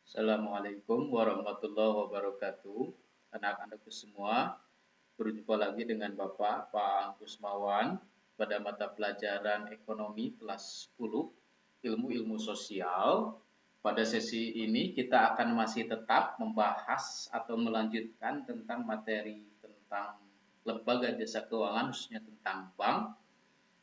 Assalamualaikum warahmatullahi wabarakatuh. Anak-anakku semua, berjumpa lagi dengan Bapak Pak Kusmawan pada mata pelajaran Ekonomi kelas 10, Ilmu-ilmu Sosial. Pada sesi ini kita akan masih tetap membahas atau melanjutkan tentang materi tentang lembaga jasa keuangan, khususnya tentang bank.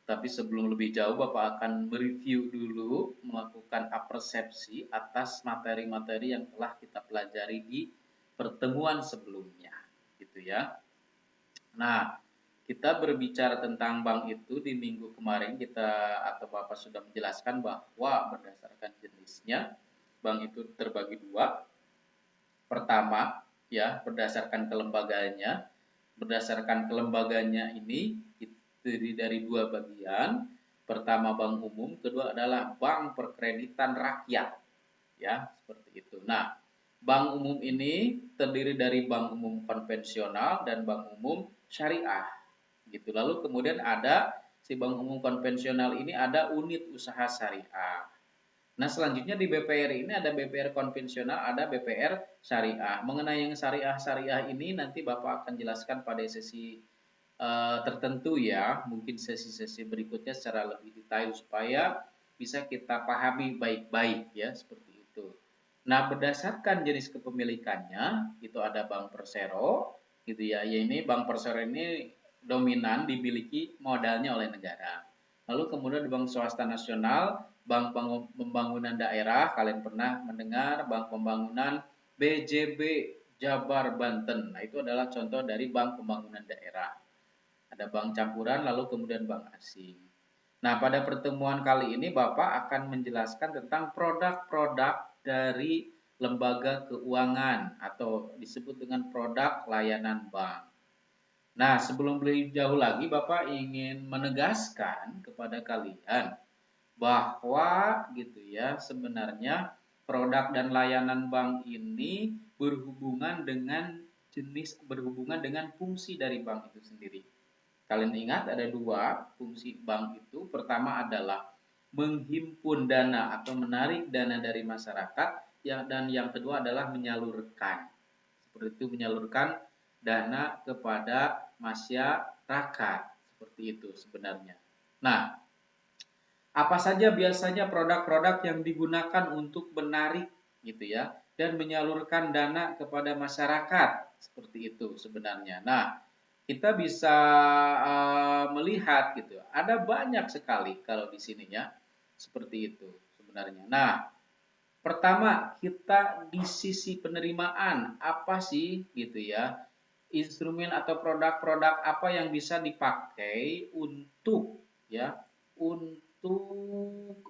Tapi sebelum lebih jauh, Bapak akan mereview dulu, melakukan apersepsi atas materi-materi yang telah kita pelajari di pertemuan sebelumnya, gitu ya. Nah, kita berbicara tentang bank itu di minggu kemarin kita atau Bapak sudah menjelaskan bahwa berdasarkan jenisnya, bank itu terbagi dua. Pertama, ya, berdasarkan kelembagaannya. Berdasarkan kelembagaannya ini terdiri dari dua bagian. Pertama bank umum, kedua adalah bank perkreditan rakyat. Ya, seperti itu. Nah, bank umum ini terdiri dari bank umum konvensional dan bank umum syariah. Gitu. Lalu kemudian ada si bank umum konvensional ini ada unit usaha syariah. Nah, selanjutnya di BPR ini ada BPR konvensional, ada BPR syariah. Mengenai yang syariah-syariah ini nanti Bapak akan jelaskan pada sesi tertentu ya, mungkin sesi-sesi berikutnya secara lebih detail supaya bisa kita pahami baik-baik ya, seperti itu. Nah, berdasarkan jenis kepemilikannya, itu ada Bank Persero, gitu ya. Ya ini Bank Persero ini dominan dimiliki modalnya oleh negara. Lalu kemudian di Bank Swasta Nasional, Bank Pembangunan Daerah, kalian pernah mendengar Bank Pembangunan BJB Jabar Banten. Nah, itu adalah contoh dari Bank Pembangunan Daerah. Ada bank campuran, lalu kemudian bank asing. Nah, pada pertemuan kali ini Bapak akan menjelaskan tentang produk-produk dari lembaga keuangan atau disebut dengan produk layanan bank. Nah, sebelum lebih jauh lagi, Bapak ingin menegaskan kepada kalian bahwa gitu ya, sebenarnya produk dan layanan bank ini berhubungan dengan fungsi dari bank itu sendiri. Kalian ingat ada dua fungsi bank itu. Pertama adalah menghimpun dana atau menarik dana dari masyarakat, dan yang kedua adalah menyalurkan. Seperti itu, menyalurkan dana kepada masyarakat. Seperti itu sebenarnya. Nah, apa saja biasanya produk-produk yang digunakan untuk menarik gitu ya dan menyalurkan dana kepada masyarakat, seperti itu sebenarnya. Nah, kita bisa melihat gitu, ada banyak sekali kalau di sininya seperti itu sebenarnya. Nah, pertama kita di sisi penerimaan apa sih gitu ya, instrumen atau produk-produk apa yang bisa dipakai untuk ya untuk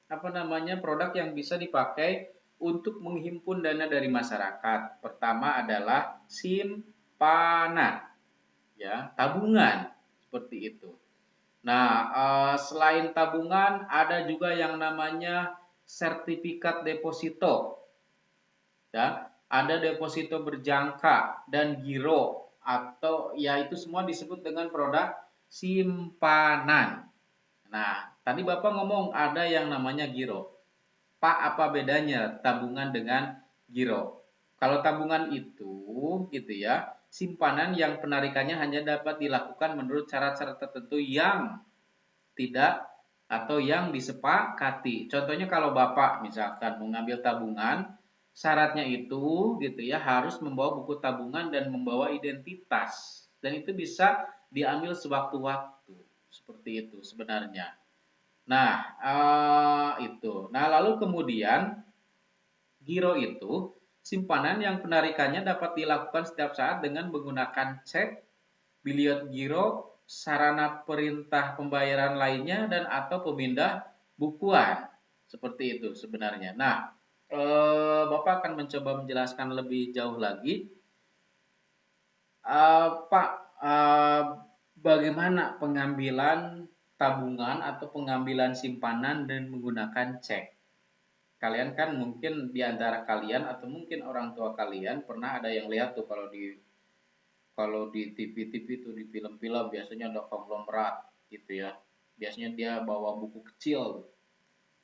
apa namanya, produk yang bisa dipakai untuk menghimpun dana dari masyarakat. Pertama adalah simpanan, ya, tabungan seperti itu. Nah, selain tabungan ada juga yang namanya sertifikat deposito, ya. Ada deposito berjangka dan giro, atau ya itu semua disebut dengan produk simpanan. Nah, tadi Bapak ngomong ada yang namanya giro. Pak, apa bedanya tabungan dengan giro? Kalau tabungan itu gitu ya, simpanan yang penarikannya hanya dapat dilakukan menurut syarat-syarat tertentu yang tidak atau yang disepakati. Contohnya kalau Bapak misalkan mengambil tabungan, syaratnya itu gitu ya harus membawa buku tabungan dan membawa identitas. Dan itu bisa diambil sewaktu-waktu. Seperti itu sebenarnya. Nah, itu. Nah, lalu kemudian giro itu simpanan yang penarikannya dapat dilakukan setiap saat dengan menggunakan cek, biliet giro, sarana perintah pembayaran lainnya, dan atau pemindah bukuan. Seperti itu sebenarnya. Nah, Bapak akan mencoba menjelaskan lebih jauh lagi. Pak, bagaimana pengambilan tabungan atau pengambilan simpanan dan menggunakan cek? Kalian kan mungkin di antara kalian atau mungkin orang tua kalian pernah ada yang lihat tuh kalau di TV-TV itu, di film-film biasanya ada konglomerat gitu ya. Biasanya dia bawa buku kecil.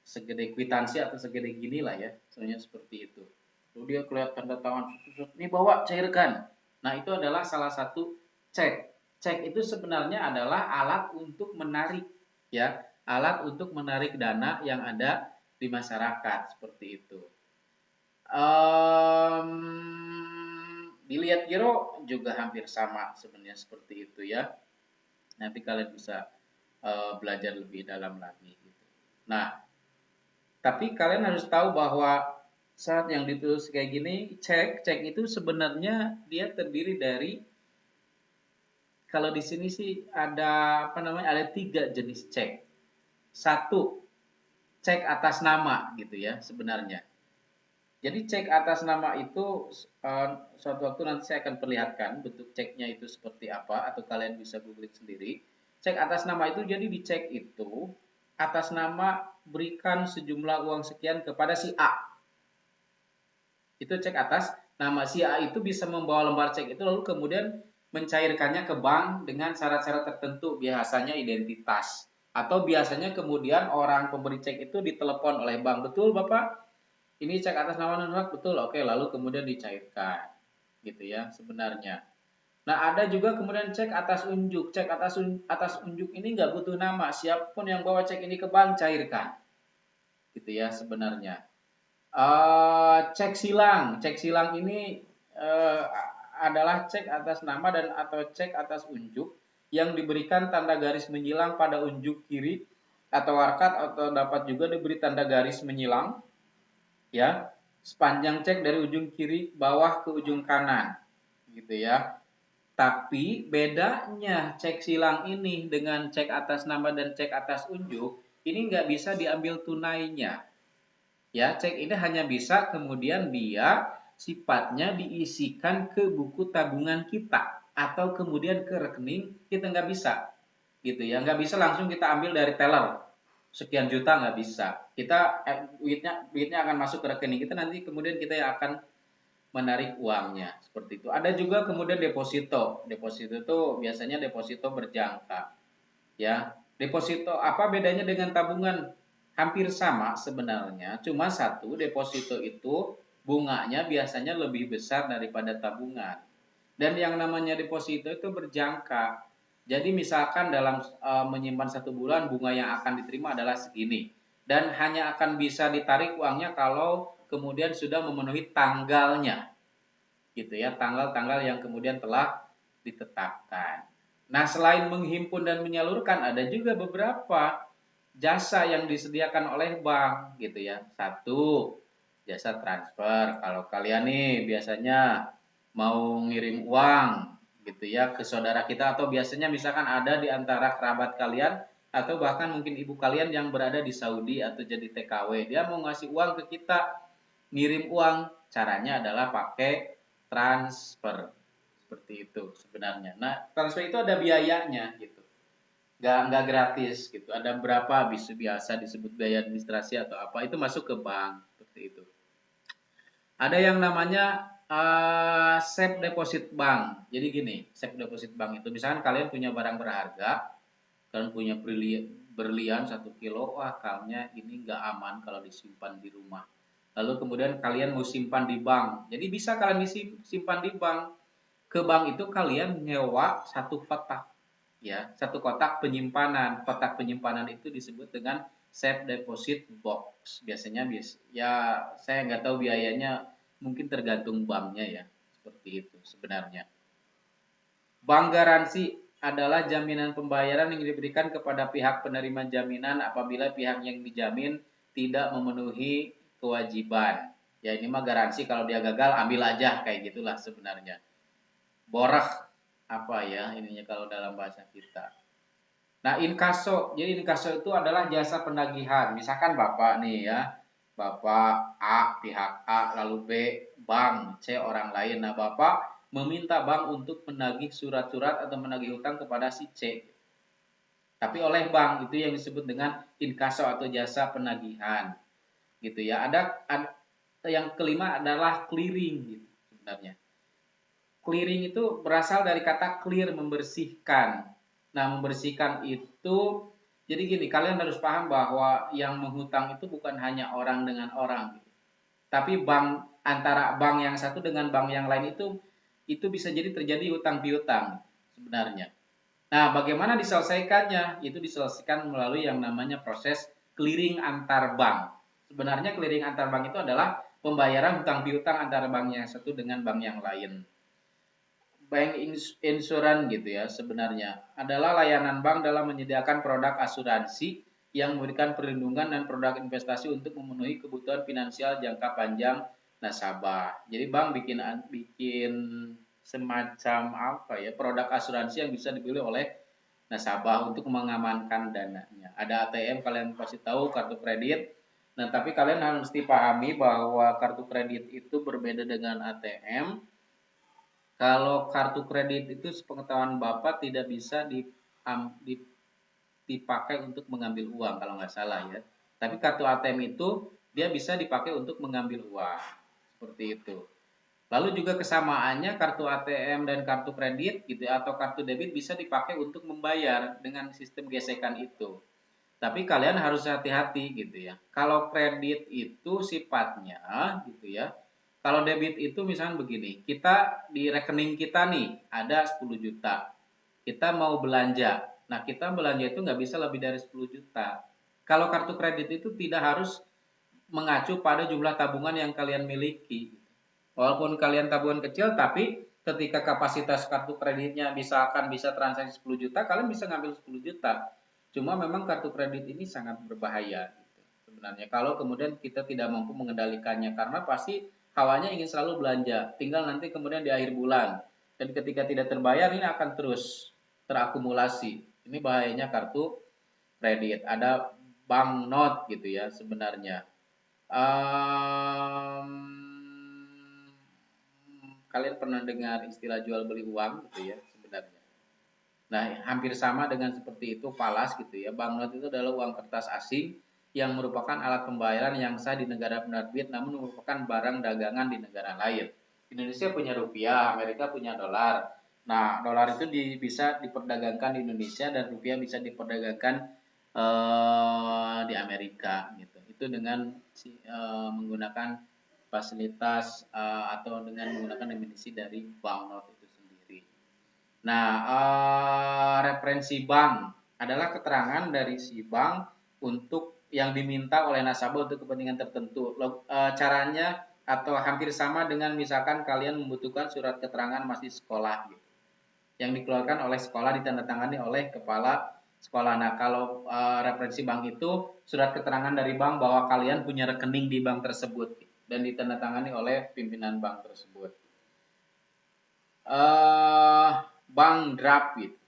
segede kwitansi atau segede gini lah ya, soalnya seperti itu. Lalu dia kelihatan tanda tangan, ini bawa cairkan. Nah itu adalah salah satu cek. Cek itu sebenarnya adalah alat untuk menarik, ya, alat untuk menarik dana yang ada di masyarakat seperti itu. Dilihat giro juga hampir sama sebenarnya seperti itu ya. Nanti kalian bisa belajar lebih dalam lagi. Gitu. Nah, tapi kalian harus tahu bahwa saat yang ditulis kayak gini, cek itu sebenarnya dia terdiri dari, kalau di sini sih ada apa namanya, ada 3 jenis cek. Satu, cek atas nama gitu ya sebenarnya. Jadi cek atas nama itu suatu waktu nanti saya akan perlihatkan bentuk ceknya itu seperti apa, atau kalian bisa googling sendiri. Cek atas nama itu jadi dicek itu atas nama berikan sejumlah uang sekian kepada si A. Itu cek atas nama. Si A itu bisa membawa lembar cek itu lalu kemudian mencairkannya ke bank dengan syarat-syarat tertentu, biasanya identitas. Atau biasanya kemudian orang pemberi cek itu ditelepon oleh bank, betul Bapak? Ini cek atas nama non betul, oke, lalu kemudian dicairkan, gitu ya sebenarnya. Nah ada juga kemudian cek atas unjuk, cek atas unjuk ini nggak butuh nama, siapapun yang bawa cek ini ke bank cairkan, gitu ya sebenarnya. Cek silang ini adalah cek atas nama dan atau cek atas unjuk yang diberikan tanda garis menyilang pada unjuk kiri atau warkat, atau dapat juga diberi tanda garis menyilang ya sepanjang cek dari ujung kiri bawah ke ujung kanan gitu ya. Tapi bedanya cek silang ini dengan cek atas nama dan cek atas unjuk ini nggak bisa diambil tunainya. Ya, cek ini hanya bisa kemudian dia sifatnya diisikan ke buku tabungan kita atau kemudian ke rekening, kita nggak bisa gitu ya, nggak bisa langsung kita ambil dari teller sekian juta, nggak bisa. Kita duitnya akan masuk ke rekening kita, nanti kemudian kita yang akan menarik uangnya seperti itu. Ada juga kemudian deposito. Deposito itu biasanya deposito berjangka. Ya, deposito apa bedanya dengan tabungan? Hampir sama sebenarnya, cuma satu, deposito itu bunganya biasanya lebih besar daripada tabungan. Dan yang namanya deposito itu berjangka. Jadi misalkan dalam menyimpan 1 bulan bunga yang akan diterima adalah segini, dan hanya akan bisa ditarik uangnya kalau kemudian sudah memenuhi tanggalnya, gitu ya, tanggal-tanggal yang kemudian telah ditetapkan. Nah, selain menghimpun dan menyalurkan, ada juga beberapa jasa yang disediakan oleh bank, gitu ya. Satu, jasa transfer. Kalau kalian nih biasanya mau ngirim uang gitu ya ke saudara kita, atau biasanya misalkan ada di antara kerabat kalian atau bahkan mungkin ibu kalian yang berada di Saudi atau jadi TKW, dia mau ngasih uang ke kita, ngirim uang, caranya adalah pakai transfer seperti itu sebenarnya. Nah, transfer itu ada biayanya gitu, nggak gratis gitu. Ada berapa biasa disebut biaya administrasi atau apa, itu masuk ke bank seperti itu. Ada yang namanya safe deposit bank. Jadi gini, safe deposit bank itu misalkan kalian punya barang berharga, kalian punya berlian 1 kilo, wah kayaknya ini nggak aman kalau disimpan di rumah. Lalu kemudian kalian mau simpan di bank. Jadi bisa kalian disimpan di bank. Ke bank itu kalian nyewa 1 kotak, ya, 1 kotak penyimpanan. Kotak penyimpanan itu disebut dengan safe deposit box. Biasanya ya saya nggak tahu biayanya, mungkin tergantung banknya ya. Seperti itu sebenarnya. Bank garansi adalah jaminan pembayaran yang diberikan kepada pihak penerima jaminan apabila pihak yang dijamin tidak memenuhi kewajiban. Ya ini mah garansi, kalau dia gagal ambil aja, kayak gitulah sebenarnya. Borak apa ya ininya kalau dalam bahasa kita. Nah, inkaso. Jadi inkaso itu adalah jasa penagihan. Misalkan Bapak nih ya, Bapak A, pihak A, lalu B, bank C, orang lain. Nah, Bapak meminta bank untuk menagih surat-surat atau menagih hutang kepada si C. Tapi oleh bank, itu yang disebut dengan inkaso atau jasa penagihan. Gitu ya. Ada yang kelima adalah clearing gitu sebenarnya. Clearing itu berasal dari kata clear, membersihkan. Nah, membersihkan itu Jadi gini, kalian harus paham bahwa yang menghutang itu bukan hanya orang dengan orang, gitu. Tapi bank antara bank yang satu dengan bank yang lain itu bisa jadi terjadi utang piutang sebenarnya. Nah, bagaimana diselesaikannya? Itu diselesaikan melalui yang namanya proses clearing antar bank. Sebenarnya clearing antar bank itu adalah pembayaran hutang piutang antara bank yang satu dengan bank yang lain. Bank insurance gitu ya sebenarnya adalah layanan bank dalam menyediakan produk asuransi yang memberikan perlindungan dan produk investasi untuk memenuhi kebutuhan finansial jangka panjang nasabah. Jadi bank bikin bikin semacam apa ya produk asuransi yang bisa dipilih oleh nasabah untuk mengamankan dananya. Ada ATM kalian pasti tahu kartu kredit. Nah, tapi kalian harus dipahami bahwa kartu kredit itu berbeda dengan ATM. Kalau kartu kredit itu sepengetahuan Bapak tidak bisa dipakai untuk mengambil uang kalau nggak salah ya. Tapi kartu ATM itu dia bisa dipakai untuk mengambil uang. Seperti itu. Lalu juga kesamaannya kartu ATM dan kartu kredit gitu ya, atau kartu debit bisa dipakai untuk membayar dengan sistem gesekan itu. Tapi kalian harus hati-hati gitu ya. Kalau kredit itu sifatnya gitu ya. Kalau debit itu misalnya begini, kita di rekening kita nih ada 10 juta. Kita mau belanja. Nah, kita belanja itu nggak bisa lebih dari 10 juta. Kalau kartu kredit itu tidak harus mengacu pada jumlah tabungan yang kalian miliki. Walaupun kalian tabungan kecil, tapi ketika kapasitas kartu kreditnya misalkan bisa transaksi 10 juta, kalian bisa ngambil 10 juta. Cuma memang kartu kredit ini sangat berbahaya gitu, sebenarnya kalau kemudian kita tidak mampu mengendalikannya karena pasti hawanya ingin selalu belanja, tinggal nanti kemudian di akhir bulan dan ketika tidak terbayar ini akan terus terakumulasi. Ini bahayanya kartu kredit. Ada bank not gitu ya sebenarnya. Um, Kalian pernah dengar istilah jual beli uang gitu ya sebenarnya. Nah, hampir sama dengan seperti itu falas gitu ya. Banknot itu adalah uang kertas asing yang merupakan alat pembayaran yang sah di negara penerbit namun merupakan barang dagangan di negara lain. Indonesia punya rupiah, Amerika punya dolar. Nah, dolar itu bisa diperdagangkan di Indonesia dan rupiah bisa diperdagangkan di Amerika gitu. Itu dengan menggunakan fasilitas atau dengan menggunakan definisi dari banknot itu sendiri. Nah, referensi bank adalah keterangan dari si bank untuk yang diminta oleh nasabah untuk kepentingan tertentu. Caranya atau hampir sama dengan misalkan kalian membutuhkan surat keterangan masih sekolah gitu. Yang dikeluarkan oleh sekolah ditandatangani oleh kepala sekolah. Nah, kalau referensi bank itu surat keterangan dari bank bahwa kalian punya rekening di bank tersebut dan ditandatangani oleh pimpinan bank tersebut. Bank draft gitu.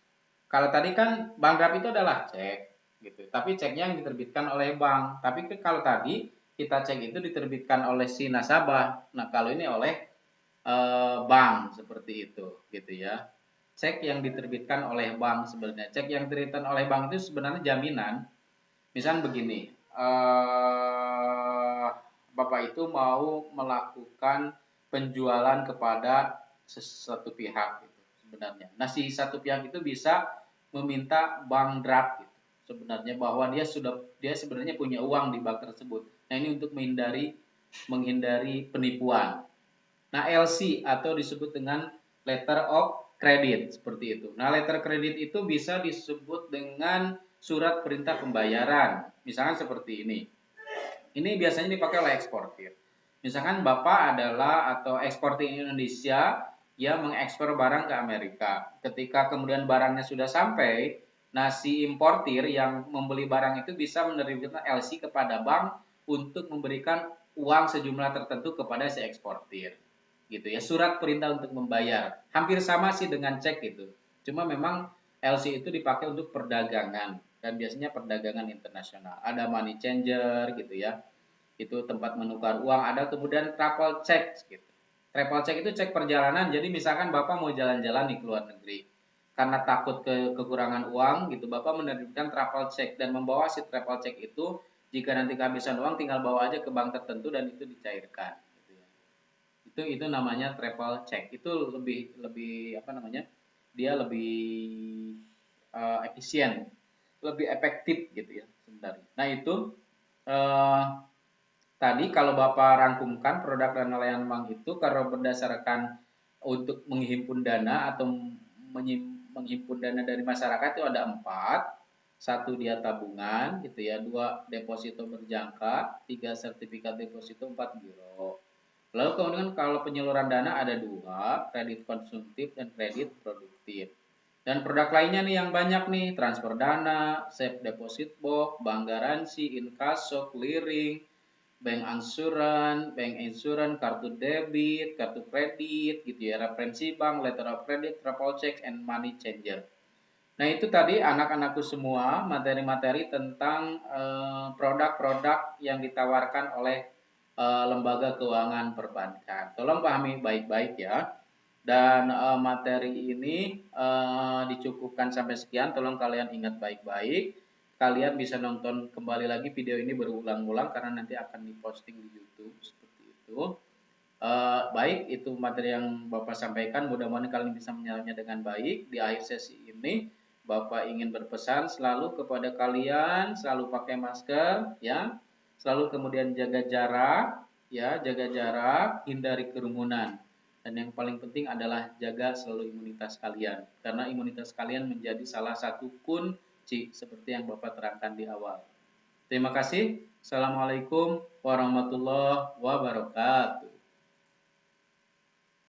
Kalau tadi kan bank draft itu adalah cek gitu. Tapi ceknya yang diterbitkan oleh bank. Tapi kalau tadi kita cek itu diterbitkan oleh si nasabah. Nah, kalau ini oleh bank seperti itu gitu ya. Cek yang diterbitkan oleh bank sebenarnya. Cek yang diterbitkan oleh bank itu sebenarnya jaminan. Misalnya begini, Bapak itu mau melakukan penjualan kepada sesuatu pihak gitu, sebenarnya. Nah, si satu pihak itu bisa meminta bank draft gitu, sebenarnya bahwa dia sebenarnya punya uang di bank tersebut. Nah, ini untuk menghindari penipuan. Nah, LC atau disebut dengan letter of credit seperti itu. Nah, letter credit itu bisa disebut dengan surat perintah pembayaran. Misalkan seperti ini. Ini biasanya dipakai oleh eksportir. Misalkan Bapak adalah atau eksportir Indonesia yang mengekspor barang ke Amerika. Ketika kemudian barangnya sudah sampai, nah si importir yang membeli barang itu bisa menerbitkan LC kepada bank untuk memberikan uang sejumlah tertentu kepada si eksportir. Gitu ya, surat perintah untuk membayar. Hampir sama sih dengan cek gitu. Cuma memang LC itu dipakai untuk perdagangan dan biasanya perdagangan internasional. Ada money changer gitu ya. Itu tempat menukar uang, ada kemudian travel check gitu. Travel check itu cek perjalanan. Jadi misalkan Bapak mau jalan-jalan di luar negeri. Karena takut kekurangan uang gitu, Bapak menerbitkan travel check dan membawa si travel check itu jika nanti kehabisan uang tinggal bawa aja ke bank tertentu dan itu dicairkan gitu ya. Itu namanya travel check. Itu lebih lebih apa namanya? Dia lebih efisien lebih efektif gitu ya sebenarnya. Nah itu eh, tadi kalau Bapak rangkumkan produk dan layanan bank itu kalau berdasarkan untuk menghimpun dana atau menghimpun dana dari masyarakat itu ada 4. Satu dia tabungan gitu ya, 2 deposito berjangka, 3 sertifikat deposito, 4 giro. Lalu kemudian kalau penyaluran dana ada 2, kredit konsumtif dan kredit produktif. Dan produk lainnya nih yang banyak nih, transfer dana, safe deposit box, bank garansi, inkasso, clearing, bank insurance, kartu debit, kartu kredit, gitu ya, referensi bank, letter of credit, travel check, and money changer. Nah itu tadi anak-anakku semua materi-materi tentang produk-produk yang ditawarkan oleh lembaga keuangan perbankan. Tolong pahami baik-baik ya. Dan materi ini dicukupkan sampai sekian. Tolong kalian ingat baik-baik. Kalian bisa nonton kembali lagi video ini berulang-ulang karena nanti akan diposting di YouTube seperti itu. Baik, itu materi yang Bapak sampaikan. Mudah-mudahan kalian bisa menyalahnya dengan baik. Di akhir sesi ini, Bapak ingin berpesan selalu kepada kalian, selalu pakai masker, ya, selalu kemudian jaga jarak, ya, jaga jarak, hindari kerumunan. Dan yang paling penting adalah jaga selalu imunitas kalian, karena imunitas kalian menjadi salah satu kunci seperti yang Bapak terangkan di awal. Terima kasih. Assalamualaikum warahmatullahi wabarakatuh.